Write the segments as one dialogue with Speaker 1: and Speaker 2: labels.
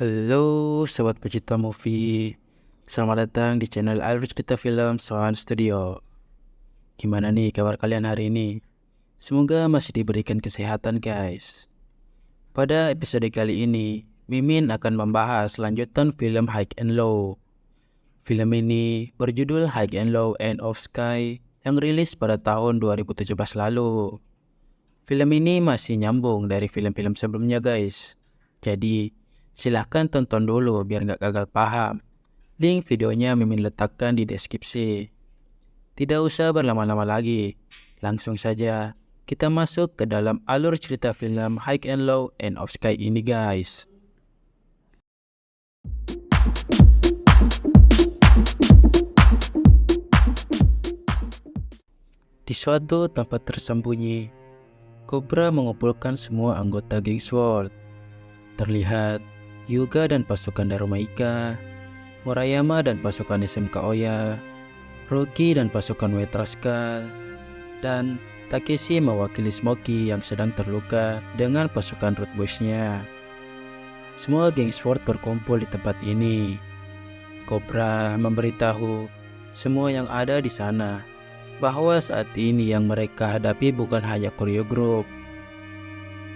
Speaker 1: Halo sobat pecinta movie, selamat datang di channel Alur Cerita Film Sound Studio. Gimana nih kabar kalian hari ini? Semoga masih diberikan kesehatan guys. Pada episode kali ini, Mimin akan membahas lanjutan film High and Low. Film ini berjudul High and Low End of Sky yang rilis pada tahun 2017 lalu. Film ini masih nyambung dari film-film sebelumnya guys. Jadi, silahkan tonton dulu biar nggak gagal paham. Link videonya Mimin letakkan di deskripsi. Tidak usah berlama-lama lagi. Langsung saja kita masuk ke dalam alur cerita film High and Low End of Sky ini guys. Di suatu tempat tersembunyi, Cobra mengumpulkan semua anggota geng SWORD. Terlihat Hyuga dan pasukan Darumaika, Murayama dan pasukan SMK Oya, Rocky dan pasukan Wetraskal, dan Takeshi mewakili Smokey yang sedang terluka dengan pasukan Root Boys-nya. Semua geng SWORD berkumpul di tempat ini. Cobra memberitahu semua yang ada di sana bahwa saat ini yang mereka hadapi bukan hanya Koryo Group.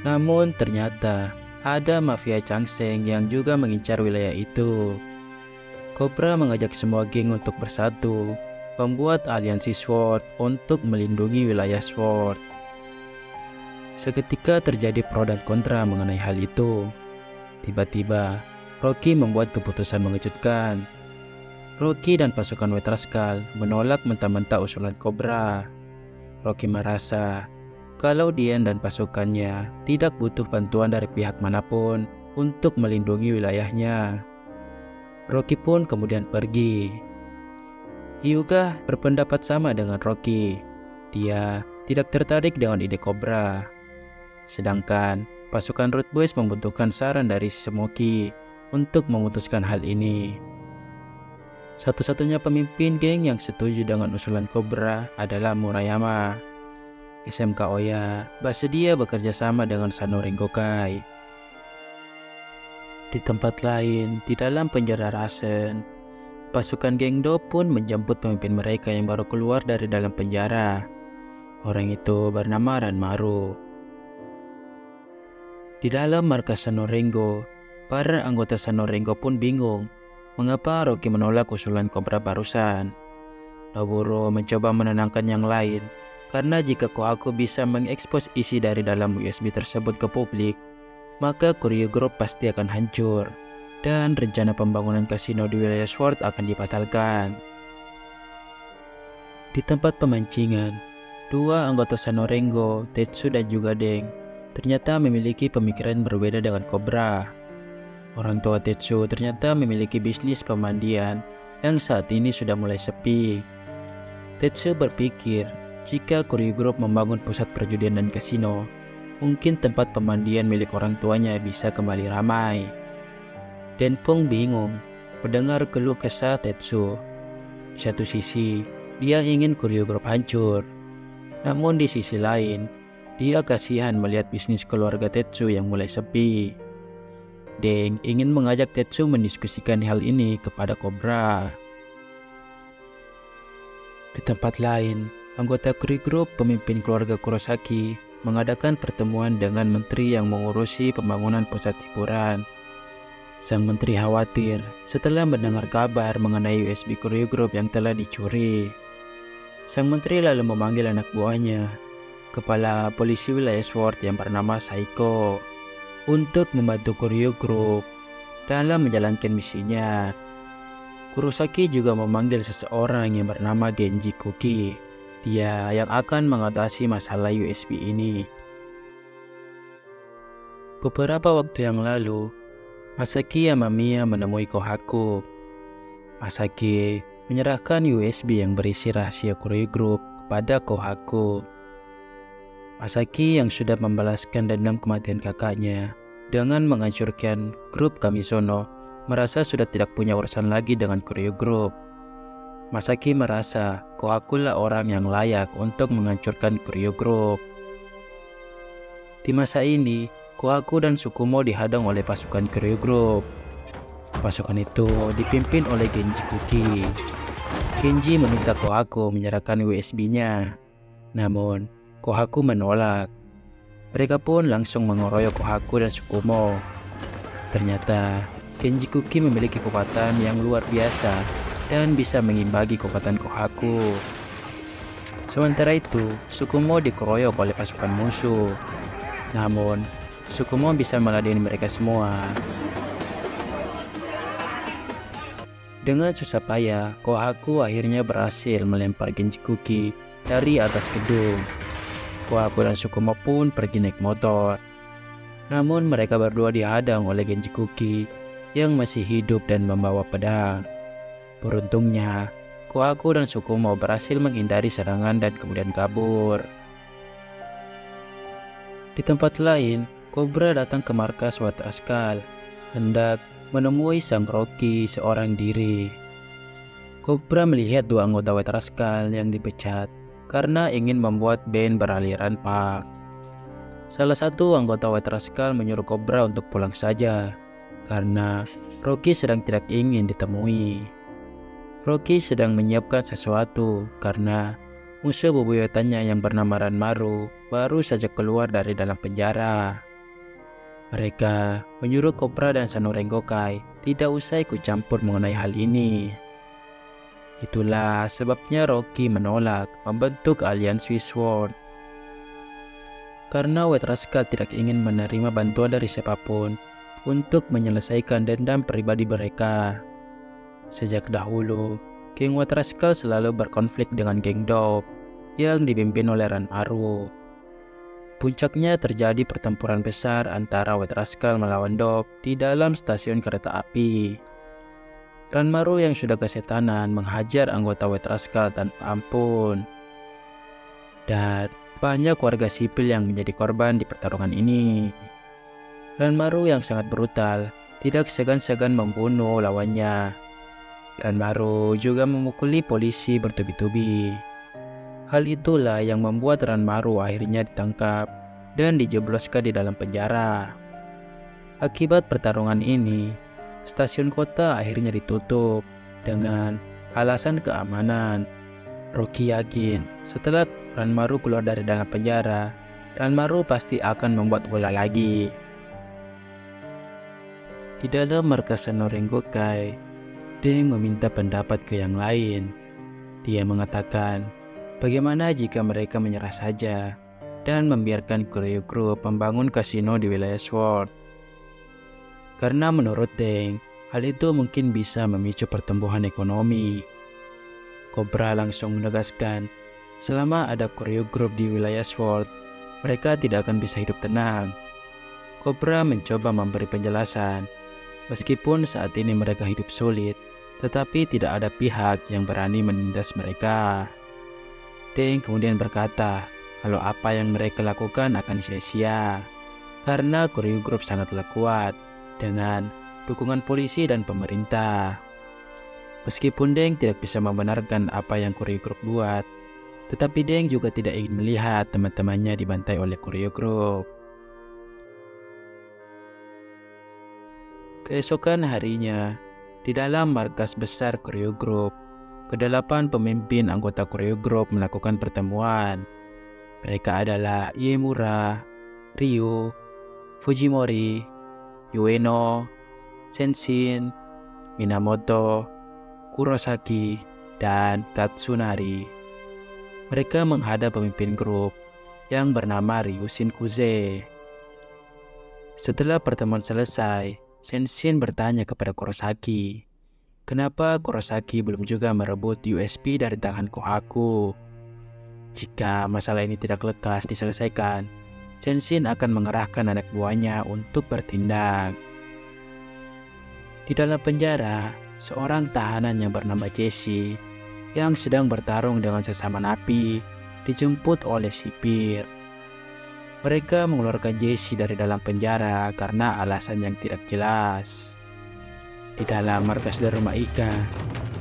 Speaker 1: Namun ternyata ada mafia Changseng yang juga mengincar wilayah itu. Cobra mengajak semua geng untuk bersatu, membuat aliansi SWORD untuk melindungi wilayah SWORD. Seketika terjadi pro dan kontra mengenai hal itu. Tiba-tiba, Rocky membuat keputusan mengejutkan. Rocky dan pasukan Wetraskal menolak mentah-mentah usulan Cobra. Rocky merasa kalau dia dan pasukannya tidak butuh bantuan dari pihak manapun untuk melindungi wilayahnya. Rocky pun kemudian pergi. Hyuga berpendapat sama dengan Rocky. Dia tidak tertarik dengan ide Cobra. Sedangkan pasukan Root Boys membutuhkan saran dari Smokey untuk memutuskan hal ini. Satu-satunya pemimpin geng yang setuju dengan usulan Cobra adalah Murayama. SMK Oya bersedia bekerja sama dengan Sano Rengokai. Di tempat lain, di dalam penjara Rasen, pasukan geng Do pun menjemput pemimpin mereka yang baru keluar dari dalam penjara. Orang itu bernama Ranmaru. Di dalam markas Sano Rengo, para anggota Sano Rengo pun bingung mengapa Rocky menolak usulan Cobra barusan. Noburo mencoba menenangkan yang lain, karena jika Kohaku bisa mengekspos isi dari dalam USB tersebut ke publik, maka Koryo Group pasti akan hancur, dan rencana pembangunan kasino di wilayah SWORD akan dibatalkan. Di tempat pemancingan, dua anggota Sano Rengo, Tetsu dan juga Deng, ternyata memiliki pemikiran berbeda dengan Cobra. Orang tua Tetsu ternyata memiliki bisnis pemandian yang saat ini sudah mulai sepi. Tetsu berpikir jika Koryo Group membangun pusat perjudian dan kasino, mungkin tempat pemandian milik orang tuanya bisa kembali ramai. Denpong bingung mendengar keluh kesah Tetsu. Di satu sisi, dia ingin Koryo Group hancur. Namun di sisi lain, dia kasihan melihat bisnis keluarga Tetsu yang mulai sepi. Deng ingin mengajak Tetsu mendiskusikan hal ini kepada Cobra. Di tempat lain, anggota Koryo Group pemimpin keluarga Kurosaki mengadakan pertemuan dengan menteri yang mengurusi pembangunan pusat hiburan. Sang menteri khawatir setelah mendengar kabar mengenai USB Koryo Group yang telah dicuri. Sang menteri lalu memanggil anak buahnya, kepala polisi wilayah SWORD yang bernama Saiko, untuk membantu Koryo Group dalam menjalankan misinya. Kurosaki juga memanggil seseorang yang bernama Genji Koki. Dia yang akan mengatasi masalah USB ini. Beberapa waktu yang lalu, Masaki Yamamiya menemui Kohaku. Masaki menyerahkan USB yang berisi rahasia Koryo Group kepada Kohaku. Masaki yang sudah membalaskan dendam kematian kakaknya dengan menghancurkan grup Kamisono merasa sudah tidak punya urusan lagi dengan Koryo Group. Masaki merasa Kohaku lah orang yang layak untuk menghancurkan Koryo Group. Di masa ini, Kohaku dan Tsukumo dihadang oleh pasukan Koryo Group. Pasukan itu dipimpin oleh Genji Kuki. Genji meminta Kohaku menyerahkan USB-nya. Namun, Kohaku menolak. Mereka pun langsung mengeroyok Kohaku dan Sukumo. Ternyata, Genji Kuki memiliki kekuatan yang luar biasa dan bisa mengimbangi kekuatan Kohaku. Sementara itu, Sukumo dikeroyok oleh pasukan musuh. Namun, Sukumo bisa meladeni mereka semua. Dengan susah payah, Kohaku akhirnya berhasil melempar Genji Kuki dari atas gedung. Kohaku dan Sukumo pun pergi naik motor. Namun mereka berdua dihadang oleh Genji Kuki yang masih hidup dan membawa pedang. Beruntungnya, Kohaku dan Sukumo berhasil menghindari serangan dan kemudian kabur. Di tempat lain, Cobra datang ke markas White Rascal, hendak menemui sang Rocky seorang diri. Cobra melihat dua anggota White Rascal yang dipecat karena ingin membuat band beraliran punk. Salah satu anggota White Rascal menyuruh Cobra untuk pulang saja karena Rocky sedang tidak ingin ditemui. Rocky sedang menyiapkan sesuatu karena musuh bebuyutannya yang bernama Ranmaru baru saja keluar dari dalam penjara. Mereka menyuruh Cobra dan Sanurengokai tidak usah ikut campur mengenai hal ini. Itulah sebabnya Rocky menolak membentuk aliansi Sword. Karena White Rascal tidak ingin menerima bantuan dari siapapun untuk menyelesaikan dendam pribadi mereka. Sejak dahulu, geng White Rascal selalu berkonflik dengan geng Dope yang dipimpin oleh Ranmaru. Puncaknya terjadi pertempuran besar antara White Rascal melawan Dope di dalam stasiun kereta api. Ranmaru yang sudah kesetanan menghajar anggota White Rascal tanpa ampun. Dan banyak warga sipil yang menjadi korban di pertarungan ini. Ranmaru yang sangat brutal tidak segan-segan membunuh lawannya. Ranmaru juga memukuli polisi bertubi-tubi. Hal itulah yang membuat Ranmaru akhirnya ditangkap dan dijebloskan di dalam penjara. Akibat pertarungan ini, stasiun kota akhirnya ditutup dengan alasan keamanan. Rocky yakin setelah Ranmaru keluar dari dalam penjara, Ranmaru pasti akan membuat ulah lagi. Di dalam markas Sanurengokai, Deng meminta pendapat ke yang lain. Dia mengatakan, bagaimana jika mereka menyerah saja dan membiarkan Koryu Group membangun kasino di wilayah Sword? Karena menurut Deng, hal itu mungkin bisa memicu pertumbuhan ekonomi. Cobra langsung menegaskan, selama ada Koryu Group di wilayah Sword, mereka tidak akan bisa hidup tenang. Cobra mencoba memberi penjelasan, meskipun saat ini mereka hidup sulit, tetapi tidak ada pihak yang berani menindas mereka. Deng kemudian berkata, kalau apa yang mereka lakukan akan sia-sia, karena Koryu Group sangatlah kuat dengan dukungan polisi dan pemerintah. Meskipun Deng tidak bisa membenarkan apa yang Koryu Group buat, tetapi Deng juga tidak ingin melihat teman-temannya dibantai oleh Koryu Group. Keesokan harinya, di dalam markas besar Koryu Group, ke-8 pemimpin anggota Koryu Group melakukan pertemuan. Mereka adalah Iemura, Ryu, Fujimori, Ueno, Senshin, Minamoto, Kurosaki, dan Katsunari. Mereka menghadap pemimpin grup yang bernama Ryu Shinkuze. Setelah pertemuan selesai, Senshin bertanya kepada Kurosaki, kenapa Kurosaki belum juga merebut USB dari tangan Kohaku? Jika masalah ini tidak lekas diselesaikan, Senshin akan mengerahkan anak buahnya untuk bertindak. Di dalam penjara, seorang tahanan yang bernama Jesse yang sedang bertarung dengan sesama napi dijemput oleh sipir. Mereka mengeluarkan Jesse dari dalam penjara karena alasan yang tidak jelas. Di dalam markas Daruma Ika,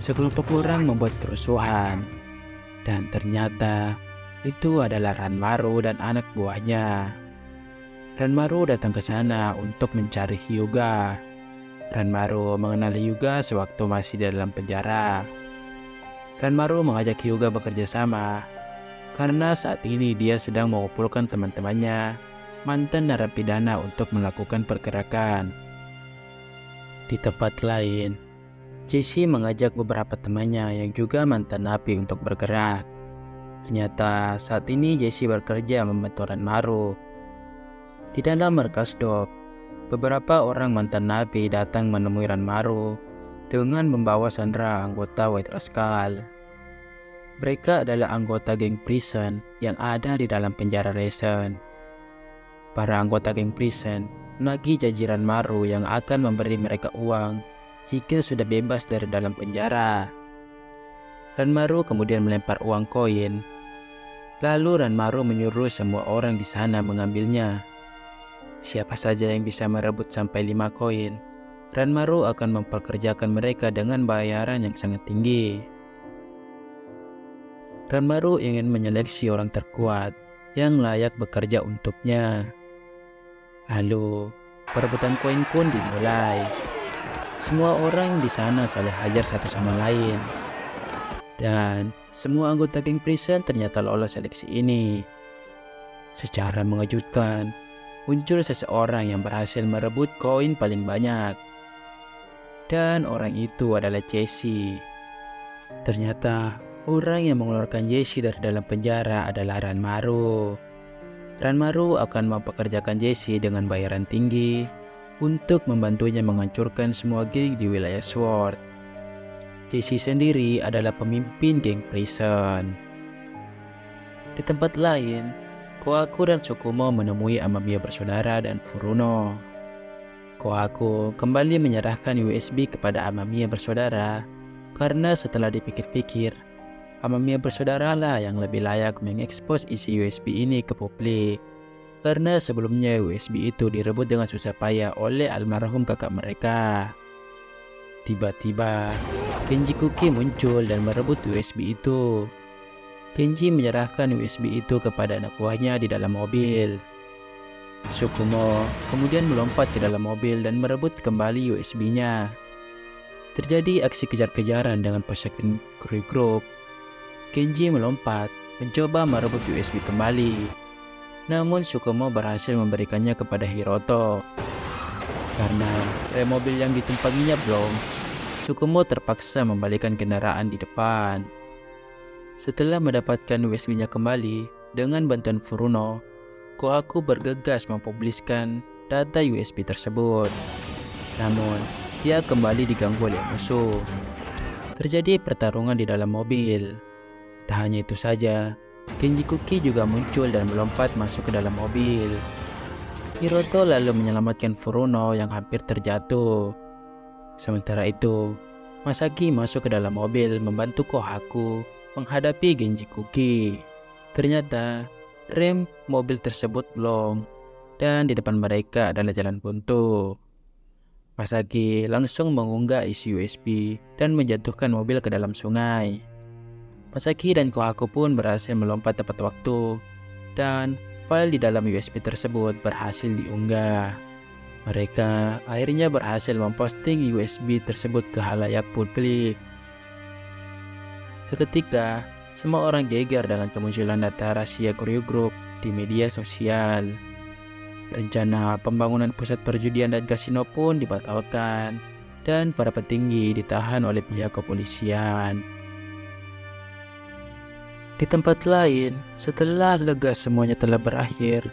Speaker 1: sekelompok orang membuat kerusuhan, dan ternyata itu adalah Ranmaru dan anak buahnya. Ranmaru datang ke sana untuk mencari Hyuga. Ranmaru mengenali Hyuga sewaktu masih di dalam penjara. Ranmaru mengajak Hyuga bekerja sama karena saat ini dia sedang mengumpulkan teman-temannya, mantan narapidana untuk melakukan pergerakan. Di tempat lain, Jesse mengajak beberapa temannya yang juga mantan napi untuk bergerak. Ternyata saat ini Jesse bekerja membantu Ranmaru. Di dalam markas DOP, beberapa orang mantan napi datang menemui Ranmaru dengan membawa sandera anggota White Rascal. Mereka adalah anggota geng prison yang ada di dalam penjara Resen. Para anggota geng prison menagih janji Ranmaru yang akan memberi mereka uang jika sudah bebas dari dalam penjara. Ranmaru kemudian melempar uang koin. Lalu Ranmaru menyuruh semua orang di sana mengambilnya. Siapa saja yang bisa merebut sampai 5 koin, Ranmaru akan memperkerjakan mereka dengan bayaran yang sangat tinggi. Ranmaru ingin menyeleksi orang terkuat yang layak bekerja untuknya. Lalu, perebutan koin pun dimulai. Semua orang di sana saling hajar satu sama lain. Dan semua anggota geng prison ternyata lolos seleksi ini. Secara mengejutkan, muncul seseorang yang berhasil merebut koin paling banyak. Dan orang itu adalah Jesse. Ternyata orang yang mengeluarkan Jesse dari dalam penjara adalah Ranmaru. Ranmaru akan mempekerjakan Jesse dengan bayaran tinggi untuk membantunya menghancurkan semua geng di wilayah Sword. Jesse sendiri adalah pemimpin geng prison. Di tempat lain, Kohaku dan Tsukumo menemui Amamiya bersaudara dan Furuno. Kohaku kembali menyerahkan USB kepada Amamiya bersaudara karena setelah dipikir-pikir, Amamiya bersaudara lah yang lebih layak mengekspos isi USB ini ke publik. Karena sebelumnya USB itu direbut dengan susah payah oleh almarhum kakak mereka. Tiba-tiba, Kenji Kuki muncul dan merebut USB itu. Kenji menyerahkan USB itu kepada anak buahnya di dalam mobil. Tsukumo kemudian melompat ke dalam mobil dan merebut kembali USB-nya. Terjadi aksi kejar-kejaran dengan pasukan kru grup. Kenji melompat, mencoba merebut USB kembali. Namun Tsukumo berhasil memberikannya kepada Hiroto. Karena rem mobil yang ditumpanginya belum, Tsukumo terpaksa membalikan kendaraan di depan. Setelah mendapatkan USB-nya kembali, dengan bantuan Furuno, Kohaku bergegas mempubliskan data USB tersebut. Namun, dia kembali diganggu oleh musuh. Terjadi pertarungan di dalam mobil. Tak hanya itu saja, Kenji Kuki juga muncul dan melompat masuk ke dalam mobil. Hiroto lalu menyelamatkan Furuno yang hampir terjatuh. Sementara itu, Masaki masuk ke dalam mobil membantu Kohaku menghadapi Genji Kuki. Ternyata, rem mobil tersebut blong dan di depan mereka adalah jalan buntu. Masaki langsung mengunggah isi USB dan menjatuhkan mobil ke dalam sungai. Masaki dan Kohaku pun berhasil melompat tepat waktu dan file di dalam USB tersebut berhasil diunggah. Mereka akhirnya berhasil memposting USB tersebut ke halayak publik. Seketika, semua orang geger dengan kemunculan data rahasia Koryo Group di media sosial. Rencana pembangunan pusat perjudian dan kasino pun dibatalkan, dan para petinggi ditahan oleh pihak kepolisian. Di tempat lain, setelah lega semuanya telah berakhir,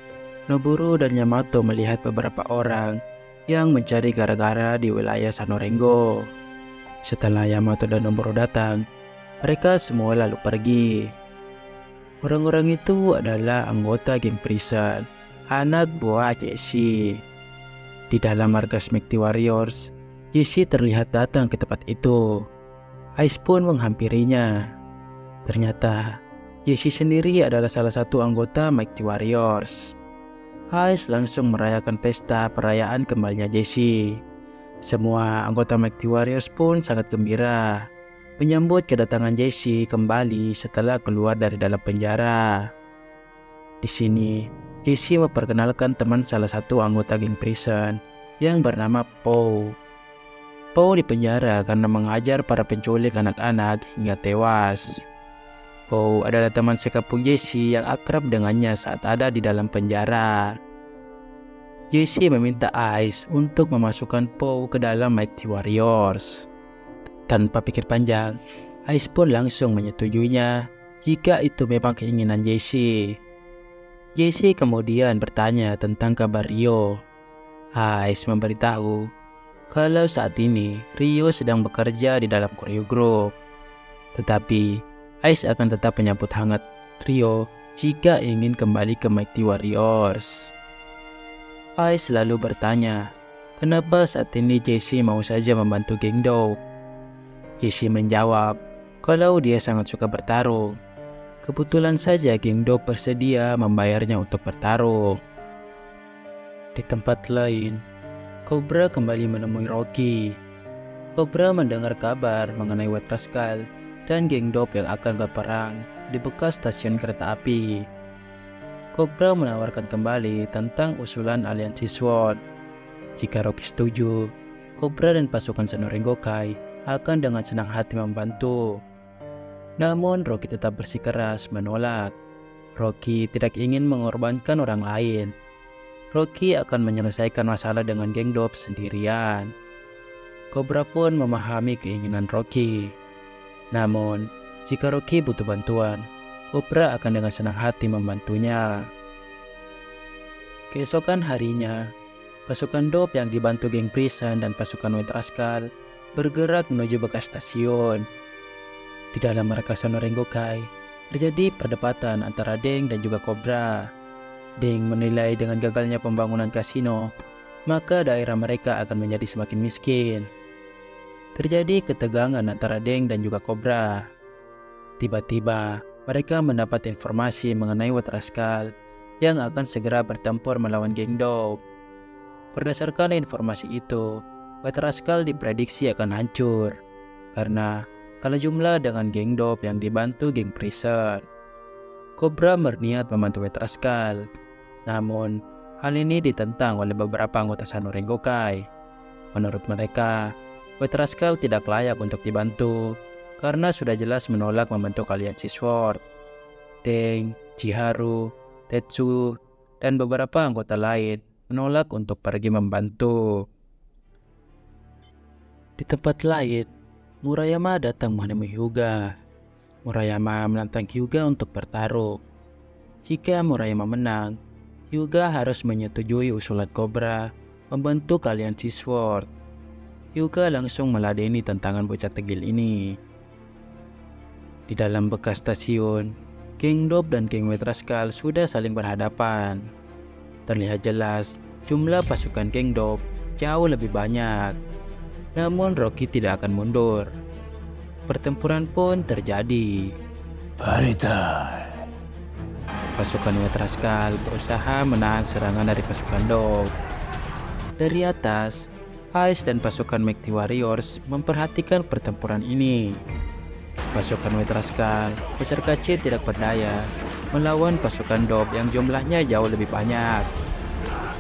Speaker 1: Noburu dan Yamato melihat beberapa orang yang mencari gara-gara di wilayah Sanorengo. Setelah Yamato dan Noburu datang, mereka semua lalu pergi. Orang-orang itu adalah anggota geng prison, anak buah Jesse. Di dalam markas Mighty Warriors, Jesse terlihat datang ke tempat itu. Ice pun menghampirinya. Ternyata, Jesse sendiri adalah salah satu anggota Mighty Warriors. Ice langsung merayakan pesta perayaan kembalinya Jesse. Semua anggota Mighty Warriors pun sangat gembira menyambut kedatangan Jesse kembali setelah keluar dari dalam penjara. Di sini, Jesse memperkenalkan teman salah satu anggota geng prison yang bernama Poe. Poe dipenjara karena mengajar para penculik anak-anak hingga tewas. Poe adalah teman sekampung Jesse yang akrab dengannya saat ada di dalam penjara. Jesse meminta Ice untuk memasukkan Poe ke dalam Mighty Warriors. Tanpa pikir panjang, Ice pun langsung menyetujuinya jika itu memang keinginan Jesse. Jesse kemudian bertanya tentang kabar Rio. Ice memberitahu kalau saat ini Rio sedang bekerja di dalam Koryu Group. Tetapi Ice akan tetap menyambut hangat Rio jika ingin kembali ke Mighty Warriors. Ice lalu bertanya, kenapa saat ini Jesse mau saja membantu geng Dope? Jesse menjawab kalau dia sangat suka bertarung. Kebetulan saja geng Dope bersedia membayarnya untuk bertarung. Di tempat lain, Cobra kembali menemui Rocky. Cobra mendengar kabar mengenai White Rascal dan geng Dope yang akan berperang di bekas stasiun kereta api. Cobra menawarkan kembali tentang usulan aliansi SWORD. Jika Rocky setuju, Cobra dan pasukan Samurai Gokai akan dengan senang hati membantu. Namun Rocky tetap bersikeras menolak. Rocky tidak ingin mengorbankan orang lain. Rocky akan menyelesaikan masalah dengan geng Dope sendirian. Cobra pun memahami keinginan Rocky. Namun, jika Rocky butuh bantuan, Cobra akan dengan senang hati membantunya. Keesokan harinya, pasukan Dope yang dibantu geng Prison dan pasukan White Rascal bergerak menuju bekas stasiun. Di dalam markas Samurai Gokai, terjadi perdebatan antara Deng dan juga Cobra. Deng menilai dengan gagalnya pembangunan kasino, maka daerah mereka akan menjadi semakin miskin. Terjadi ketegangan antara Deng dan juga Cobra. Tiba-tiba, mereka mendapat informasi mengenai White Rascal yang akan segera bertempur melawan geng Dope. Berdasarkan informasi itu, White Rascal diprediksi akan hancur karena kalah jumlah dengan geng Dope yang dibantu geng Prison. Cobra berniat membantu White Rascal, namun hal ini ditentang oleh beberapa anggota Samurai Gokai. Menurut mereka, White Rascal tidak layak untuk dibantu karena sudah jelas menolak membentuk aliansi SWORD. Deng, Chiharu, Tetsu, dan beberapa anggota lain menolak untuk pergi membantu. Di tempat lain, Murayama datang menemui Hyuga. Murayama menantang Hyuga untuk bertarung. Jika Murayama menang, Hyuga harus menyetujui usulan Cobra membentuk aliansi SWORD. Hyuga langsung meladeni tantangan bocah tegil ini. Di dalam bekas stasiun, geng Dope dan geng White Rascal sudah saling berhadapan. Terlihat jelas jumlah pasukan geng Dope jauh lebih banyak. Namun Rocky tidak akan mundur. Pertempuran pun terjadi. Pasukan White Rascal berusaha menahan serangan dari pasukan Dope. Dari atas, Ice dan pasukan Mighty Warriors memperhatikan pertempuran ini. Pasukan White Rascal besar kecil tidak berdaya melawan pasukan Dope yang jumlahnya jauh lebih banyak.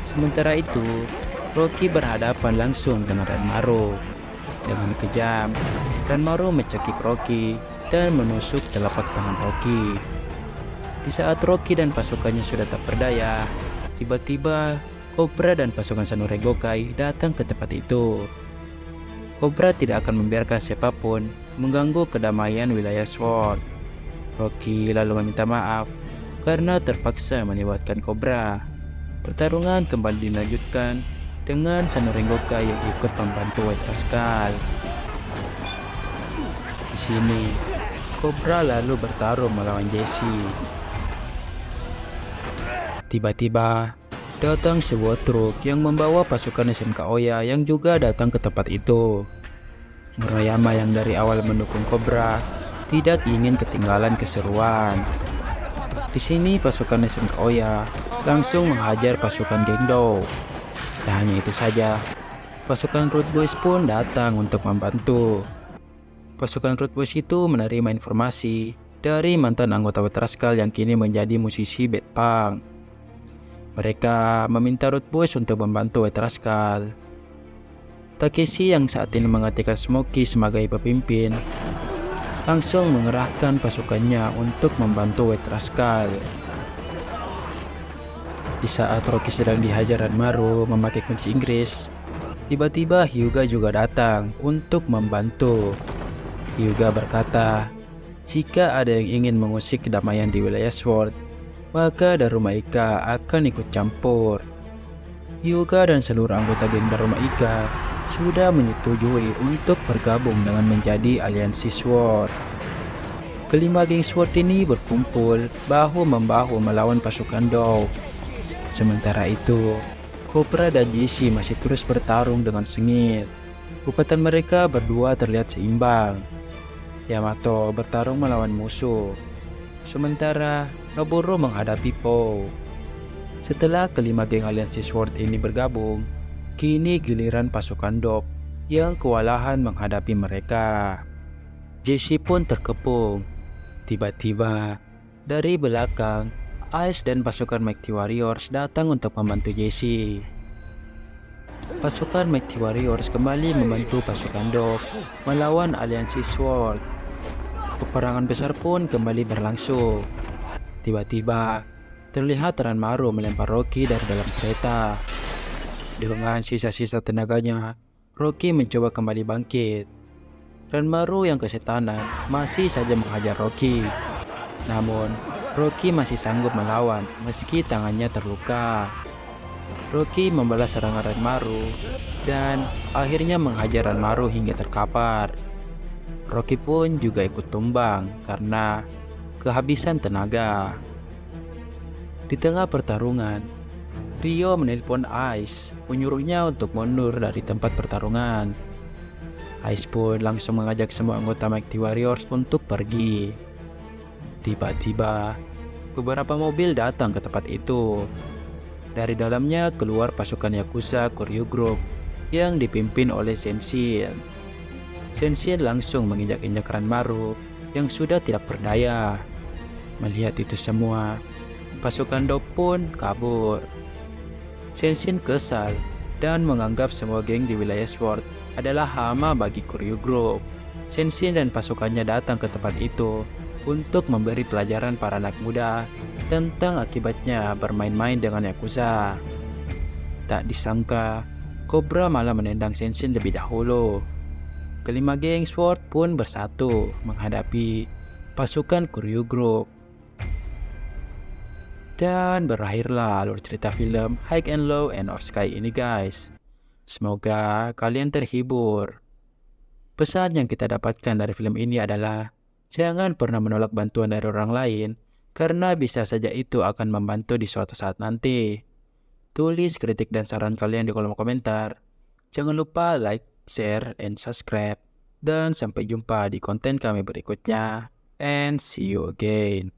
Speaker 1: Sementara itu, Rocky berhadapan langsung dengan Ranmaru. Dengan kejam, Ranmaru mencekik Rocky dan menusuk telapak tangan Rocky. Di saat Rocky dan pasukannya sudah tak berdaya, tiba-tiba Cobra dan pasukan Samurai Gokai datang ke tempat itu. Cobra tidak akan membiarkan siapapun mengganggu kedamaian wilayah SWORD. Rocky lalu meminta maaf karena terpaksa melibatkan Cobra. Pertarungan kembali dilanjutkan dengan Samurai Gokai yang ikut membantu White Rascal. Di sini, Cobra lalu bertarung melawan Jesse. Tiba-tiba, datang sebuah truk yang membawa pasukan SMK Oya yang juga datang ke tempat itu. Murayama yang dari awal mendukung Cobra tidak ingin ketinggalan keseruan. Di sini pasukan SMK Oya langsung menghajar pasukan geng Dope. Tak hanya itu saja, pasukan Root Boys pun datang untuk membantu. Pasukan Root Boys itu menerima informasi dari mantan anggota White Rascal yang kini menjadi musisi bad punk. Mereka meminta Root Boys untuk membantu White Rascal. Takeshi yang saat ini menggantikan Smoky sebagai pemimpin langsung mengerahkan pasukannya untuk membantu White Rascal. Di saat Rocky sedang dihajar Ranmaru memakai kunci Inggris, tiba-tiba Hyuga juga datang untuk membantu. Hyuga berkata, jika ada yang ingin mengusik kedamaian di wilayah Sword, maka Darumaika akan ikut campur. Hyuga dan seluruh anggota geng Darumaika sudah menyetujui untuk bergabung dengan menjadi aliansi Sword. Kelima geng Sword ini berkumpul bahu-membahu melawan pasukan Dou. Sementara itu, Cobra dan Jesse masih terus bertarung dengan sengit. Kekuatan mereka berdua terlihat seimbang. Yamato bertarung melawan musuh, sementara Noburo menghadapi Po. Setelah kelima geng aliansi Sword ini bergabung, kini giliran pasukan Dou yang kewalahan menghadapi mereka. Jesse pun terkepung. Tiba-tiba, dari belakang, Ice dan pasukan Mighty Warriors datang untuk membantu Jesse. Pasukan Mighty Warriors kembali membantu pasukan Dou melawan aliansi Sword. Peperangan besar pun kembali berlangsung. Tiba-tiba, terlihat Ranmaru melempar Rocky dari dalam kereta. Dengan sisa-sisa tenaganya, Rocky mencoba kembali bangkit. Ranmaru yang kesetanan masih saja menghajar Rocky. Namun, Rocky masih sanggup melawan meski tangannya terluka. Rocky membalas serangan Ranmaru dan akhirnya menghajar Ranmaru hingga terkapar. Rocky pun juga ikut tumbang karena kehabisan tenaga. Di tengah pertarungan, Ryo menelpon Ice, menyuruhnya untuk mundur dari tempat pertarungan. Ice pun langsung mengajak semua anggota Mighty Warriors untuk pergi. Tiba-tiba, beberapa mobil datang ke tempat itu. Dari dalamnya keluar pasukan Yakuza Koryu Group yang dipimpin oleh Senshin. Senshin langsung menginjak-injak Ranmaru yang sudah tidak berdaya. Melihat itu semua, pasukan Dou pun kabur. Senshin kesal dan menganggap semua geng di wilayah Sword adalah hama bagi Koryu Group. Senshin dan pasukannya datang ke tempat itu untuk memberi pelajaran para anak muda tentang akibatnya bermain-main dengan Yakuza. Tak disangka, Cobra malah menendang Senshin lebih dahulu. Kelima geng Sword pun bersatu menghadapi pasukan Koryu Group. Dan berakhirlah alur cerita film High and Low End of Sky ini guys. Semoga kalian terhibur. Pesan yang kita dapatkan dari film ini adalah jangan pernah menolak bantuan dari orang lain karena bisa saja itu akan membantu di suatu saat nanti. Tulis kritik dan saran kalian di kolom komentar. Jangan lupa like, share, and subscribe. Dan sampai jumpa di konten kami berikutnya. And see you again.